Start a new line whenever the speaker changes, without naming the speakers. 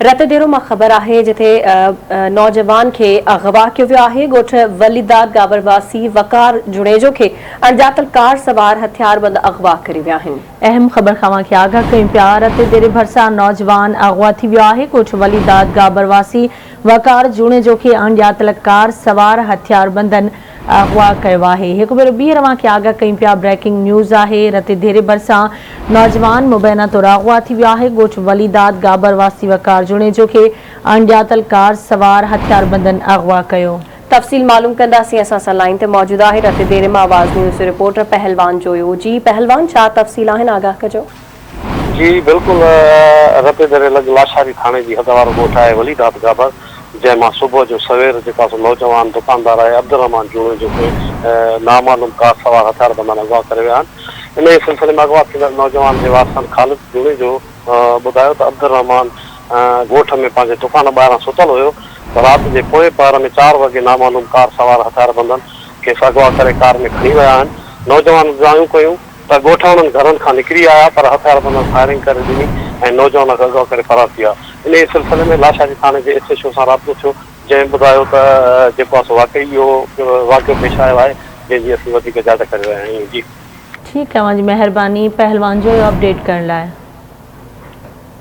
रत देरो मां ख़बर आहे जिथे नौजवान के अगवा कियो वियो आहे। ॻोठ वलीदाद गाबरवासी वकार जुणेजो के अणॼातल कार सवार हथियारबंद अगवा करे विया आहिनि।
अहम ख़बर खां आगाह कयूं पिया। रत देरे भरिसां नौजवान अगवा थी वियो आहे। ॻोठ वलीदाद गाबरवासी वकार जुणेजो के अणॼातल कार सवार हथियारबंदन अगवा कयो आहे। हिक भेरो ॿी रवां खे आगाह कयूं पिया। ब्रेकिंग न्यूज़ आहे। रत देरे भरिसां नौजवान मुबैना तौर अगवा थी वियो आहे। ॻोठ वलीदाद गाबरवासी वकार जुणेजो के अणॼातल कार सवार हथियारबंदन अगवा कयो।
तफ़सील मालूम कंदासीं। असां सां लाइन ते मौजूद आहे रत देरे मां आवाज़ न्यूज़ रिपोर्टर पहलवान जोयो। जी पहलवान, छा तफ़सील आहिनि, आगाह कजो।
जी बिल्कुल, रत देरे लॻ लाशारी थाने जी हद वारो ॻोठ आहे वलीदाद गाबर, जंहिंमां सुबुह जो सवेर जेका नौजवान दुकानदार आहे अब्दुर्रहमान जुणेजो के नामालूम कार सवार हथियारबंदन अगवा करे विया आहिनि। इन सिलसिले में अगवा थियल नौजवान जे वारसनि ख़ालिद जुणेजो ॿुधायो त अब्दुर्रहमान ॻोठ में पंहिंजे दुकान ॿाहिरां सुतल हुयो त राति जे पोएं पहर में 4 वॻे नामालूम कार सवार हथियारबंदन खेसि अगवा करे कार में खणी विया आहिनि। नौजवान ॿुधायूं कयूं त ॻोठाणनि घरनि खां निकिरी आया पर हथियारबंदन फायरिंग करे ॾिनी ऐं नौजवान खे अगवा करे फरार थी विया। इन सिलसिले में लाशारी थाने जे SHO सां राब्तो थियो, जंहिं ॿुधायो त जेको आहे वाक़ई इहो वाक़ियो पेश आयो आहे, जंहिंजी असीं वधीक जांच करे रहिया आहियूं। जी
ठीकु आहे, तव्हांजी महिरबानी पहलवान जो अपडेट करण लाइ।